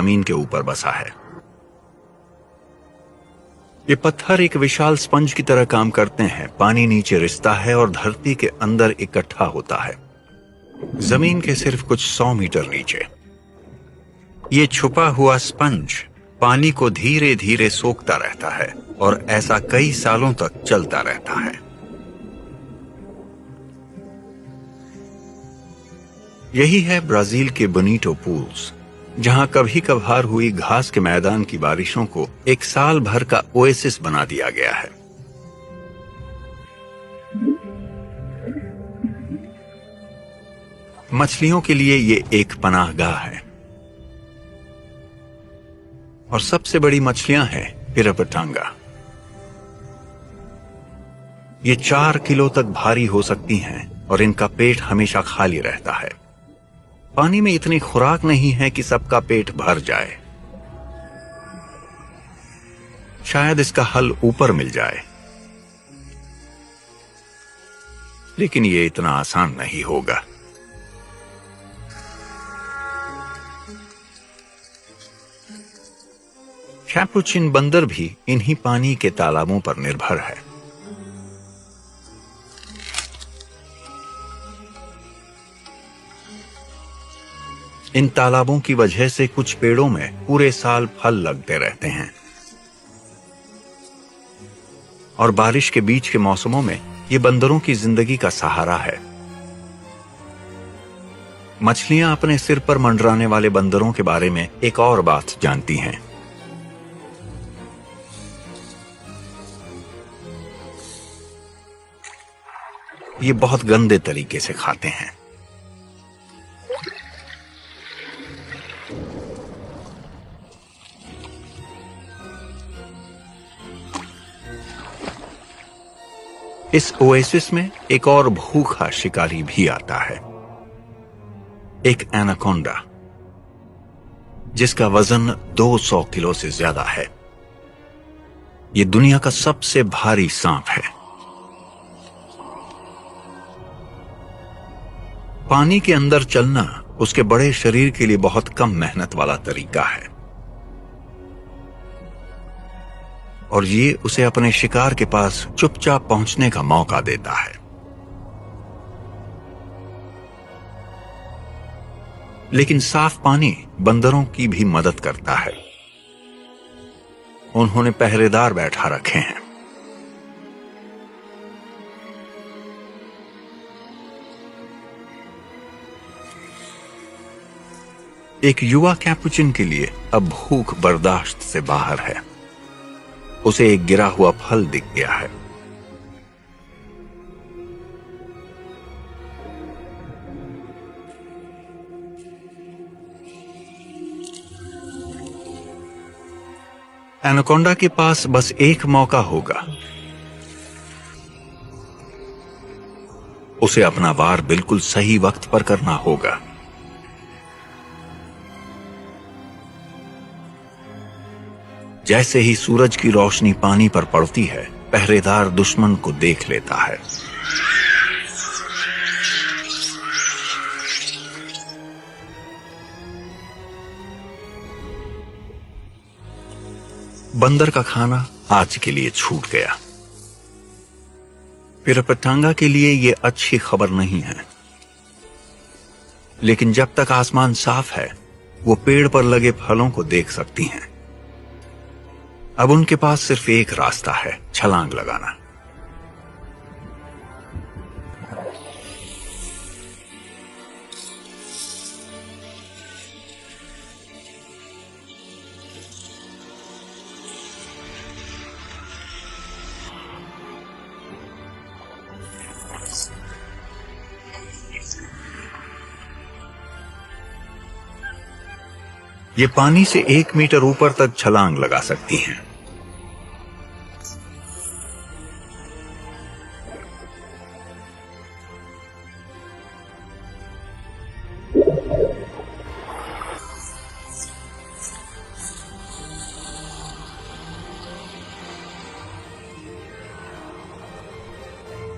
जमीन के ऊपर बसा है। ये पत्थर एक विशाल स्पंज की तरह काम करते हैं। पानी नीचे रिसता है और धरती के अंदर इकट्ठा होता है, जमीन के सिर्फ कुछ 100 मीटर नीचे। ये छुपा हुआ स्पंज पानी को धीरे धीरे सोखता रहता है और ऐसा कई सालों तक चलता रहता है। यही है ब्राजील के बोनीटो पूल्स, जहां कभी कभार हुई घास के मैदान की बारिशों को एक साल भर का ओएसिस बना दिया गया है। मछलियों के लिए ये एक पनाहगाह है और सबसे बड़ी मछलियां हैं पिरापटांगा। ये 4 किलो तक भारी हो सकती हैं और इनका पेट हमेशा खाली रहता है। पानी में इतनी खुराक नहीं है कि सबका पेट भर जाए। शायद इसका हल ऊपर मिल जाए, लेकिन ये इतना आसान नहीं होगा। कैपुचिन बंदर भी इन्हीं पानी के तालाबों पर निर्भर है। इन तालाबों की वजह से कुछ पेड़ों में पूरे साल फल लगते रहते हैं और बारिश के बीच के मौसमों में ये बंदरों की जिंदगी का सहारा है। मछलियां अपने सिर पर मंडराने वाले बंदरों के बारे में एक और बात जानती हैं। ये बहुत गंदे तरीके से खाते हैं। इस ओएसिस में एक और भूखा शिकारी भी आता है, एक एनाकोंडा, जिसका वजन 200 किलो से ज्यादा है। यह दुनिया का सबसे भारी सांप है। पानी के अंदर चलना उसके बड़े शरीर के लिए बहुत कम मेहनत वाला तरीका है और ये उसे अपने शिकार के पास चुपचाप पहुंचने का मौका देता है। लेकिन साफ पानी बंदरों की भी मदद करता है। उन्होंने पहरेदार बैठा रखे हैं। एक युवा कैपुचिन के लिए अब भूख बर्दाश्त से बाहर है। उसे एक गिरा हुआ फल दिख गया है। एनाकोंडा के पास बस एक मौका होगा। उसे अपना वार बिल्कुल सही वक्त पर करना होगा। जैसे ही सूरज की रोशनी पानी पर पड़ती है, पहरेदार दुश्मन को देख लेता है। बंदर का खाना आज के लिए छूट गया। पिरापटांगा के लिए यह अच्छी खबर नहीं है, लेकिन जब तक आसमान साफ है, वो पेड़ पर लगे फलों को देख सकती हैं। अब उनके पास सिर्फ एक रास्ता है, छलांग लगाना। ये पानी से 1 मीटर ऊपर तक छलांग लगा सकती हैं।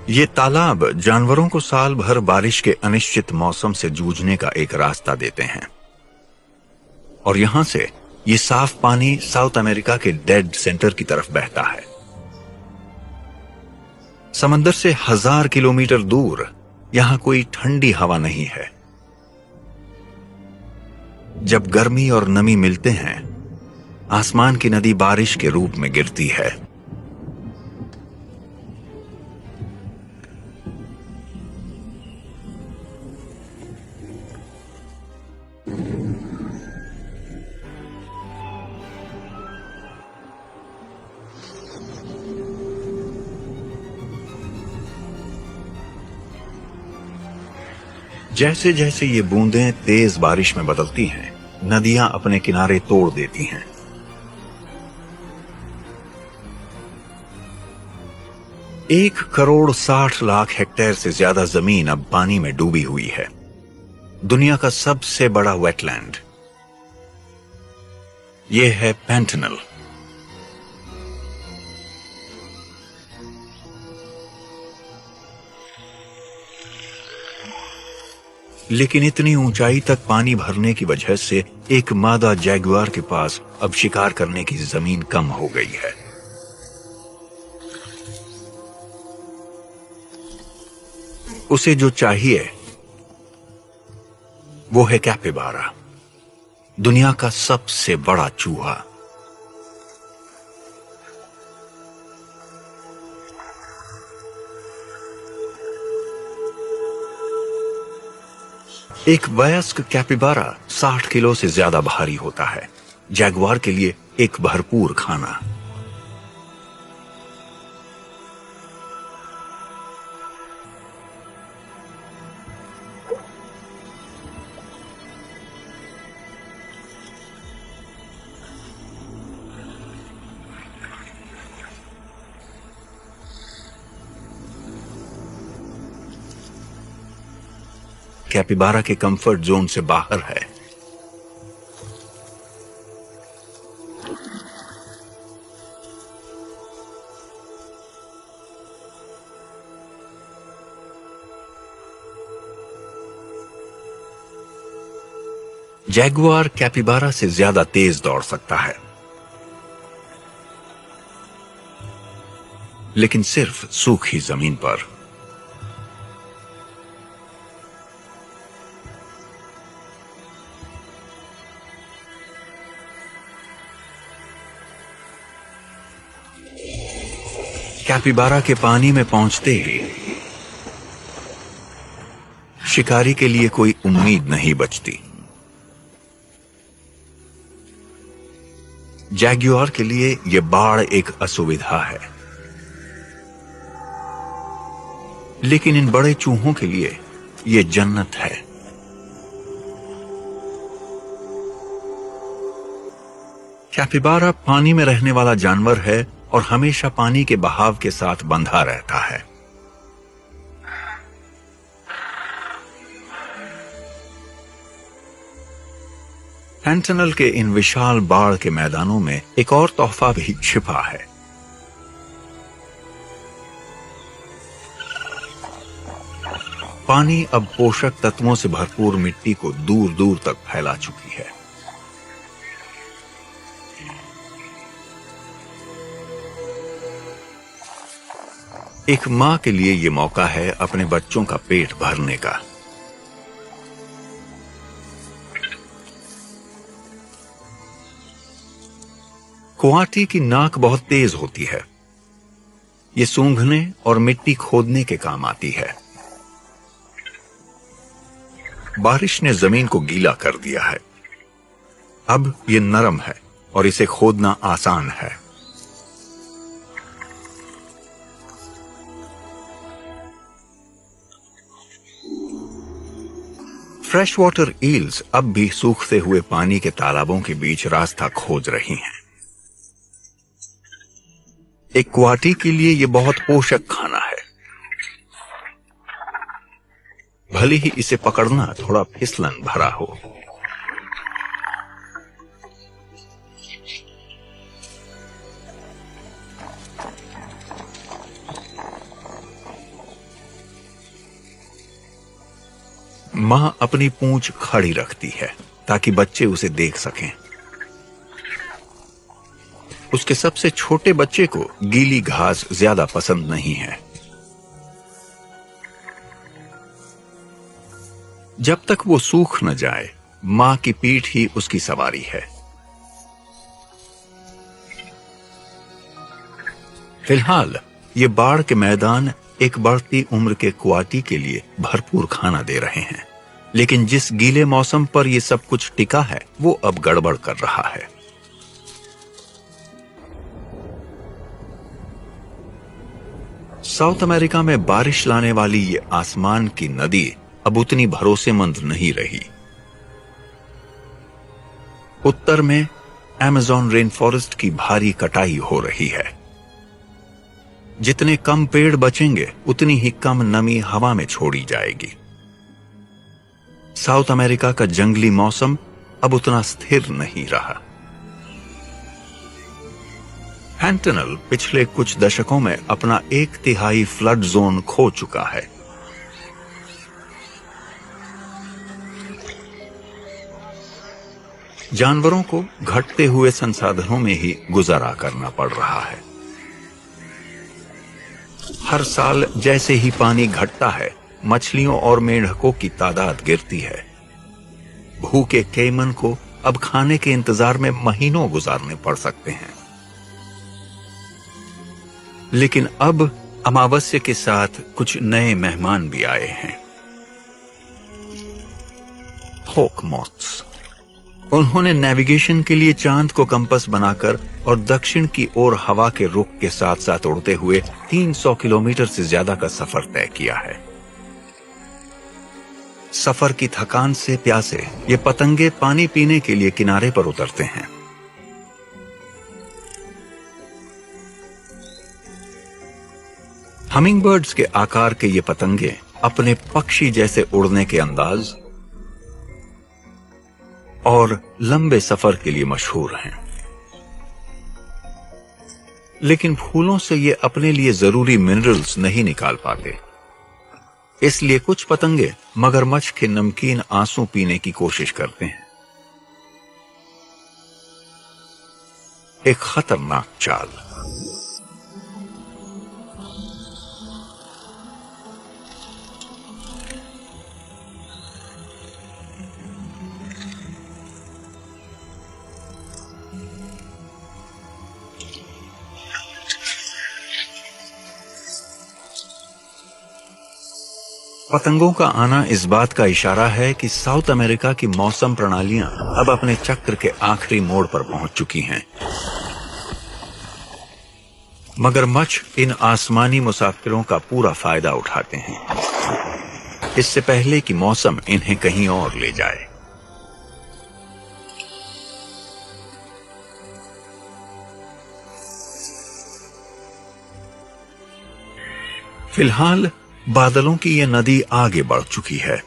ये तालाब जानवरों को साल भर बारिश के अनिश्चित मौसम से जूझने का एक रास्ता देते हैं। और यहां से ये साफ पानी साउथ अमेरिका के डेड सेंटर की तरफ बहता है। समंदर से 1000 किलोमीटर दूर यहां कोई ठंडी हवा नहीं है। जब गर्मी और नमी मिलते हैं, आसमान की नदी बारिश के रूप में गिरती है। जैसे जैसे ये बूंदें तेज बारिश में बदलती हैं, नदियां अपने किनारे तोड़ देती हैं। 1,60,00,000 हेक्टेयर से ज्यादा जमीन अब पानी में डूबी हुई है। दुनिया का सबसे बड़ा वेटलैंड यह है पैंटेनल। लेकिन इतनी ऊंचाई तक पानी भरने की वजह से एक मादा जैगुआर के पास अब शिकार करने की जमीन कम हो गई है। उसे जो चाहिए वो है कैपिबारा, दुनिया का सबसे बड़ा चूहा। एक वयस्क कैपिबारा 60 किलो से ज्यादा भारी होता है। जैगुआर के लिए एक भरपूर खाना। कैपिबारा के कंफर्ट जोन से बाहर है। जैगुआर कैपिबारा से ज्यादा तेज दौड़ सकता है, लेकिन सिर्फ सूखी जमीन पर। कैपिबारा के पानी में पहुंचते ही शिकारी के लिए कोई उम्मीद नहीं बचती। जैगुआर के लिए यह बाढ़ एक असुविधा है, लेकिन इन बड़े चूहों के लिए यह जन्नत है। कैपिबारा पानी में रहने वाला जानवर है और हमेशा पानी के बहाव के साथ बंधा रहता है। पैंटेनल के इन विशाल बाढ़ के मैदानों में एक और तोहफा भी छिपा है। पानी अब पोषक तत्वों से भरपूर मिट्टी को दूर दूर तक फैला चुकी है। एक मां के लिए यह मौका है अपने बच्चों का पेट भरने का। कुआटी की नाक बहुत तेज होती है। ये सूंघने और मिट्टी खोदने के काम आती है। बारिश ने जमीन को गीला कर दिया है। अब ये नरम है और इसे खोदना आसान है। फ्रेश वाटर ईल्स अब भी सूखते हुए पानी के तालाबों के बीच रास्ता खोज रही हैं। एक क्वाटी के लिए यह बहुत पोषक खाना है, भले ही इसे पकड़ना थोड़ा फिसलन भरा हो। मां अपनी पूंछ खड़ी रखती है ताकि बच्चे उसे देख सकें। उसके सबसे छोटे बच्चे को गीली घास ज्यादा पसंद नहीं है। जब तक वो सूख न जाए, मां की पीठ ही उसकी सवारी है। फिलहाल ये बाढ़ के मैदान एक बढ़ती उम्र के क्वाटी के लिए भरपूर खाना दे रहे हैं, लेकिन जिस गीले मौसम पर ये सब कुछ टिका है वो अब गड़बड़ कर रहा है। साउथ अमेरिका में बारिश लाने वाली ये आसमान की नदी अब उतनी भरोसेमंद नहीं रही। उत्तर में अमेज़न रेन फॉरेस्ट की भारी कटाई हो रही है। जितने कम पेड़ बचेंगे उतनी ही कम नमी हवा में छोड़ी जाएगी। साउथ अमेरिका का जंगली मौसम अब उतना स्थिर नहीं रहा। हैंटनल पिछले कुछ दशकों में अपना 1/3 फ्लड जोन खो चुका है। जानवरों को घटते हुए संसाधनों में ही गुजारा करना पड़ रहा है। हर साल जैसे ही पानी घटता है, मछलियों और मेंढकों की तादाद गिरती है। भूखे कैमन को अब खाने के इंतजार में महीनों गुजारने पड़ सकते हैं। लेकिन अब अमावस्या के साथ कुछ नए मेहमान भी आए हैं। Hoc moths. उन्होंने नेविगेशन के लिए चांद को कंपास बनाकर और दक्षिण की ओर हवा के रुख के साथ साथ उड़ते हुए 300 किलोमीटर से ज्यादा का सफर तय किया है। सफर की थकान से प्यासे ये पतंगे पानी पीने के लिए किनारे पर उतरते हैं। हमिंगबर्ड्स के आकार के ये पतंगे अपने पक्षी जैसे उड़ने के अंदाज और लंबे सफर के लिए मशहूर हैं। लेकिन फूलों से ये अपने लिए जरूरी मिनरल्स नहीं निकाल पाते। इसलिए कुछ पतंगे मगरमच्छ के नमकीन आंसू पीने की कोशिश करते हैं। एक खतरनाक चाल। पतंगों का आना इस बात का इशारा है कि साउथ अमेरिका की मौसम प्रणालियां अब अपने चक्र के आखिरी मोड़ पर पहुंच चुकी हैं। मगरमच्छ इन आसमानी मुसाफिरों का पूरा फायदा उठाते हैं, इससे पहले कि मौसम इन्हें कहीं और ले जाए। फिलहाल बादलों की यह नदी आगे बढ़ चुकी है,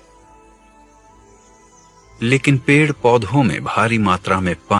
लेकिन पेड़ पौधों में भारी मात्रा में पानी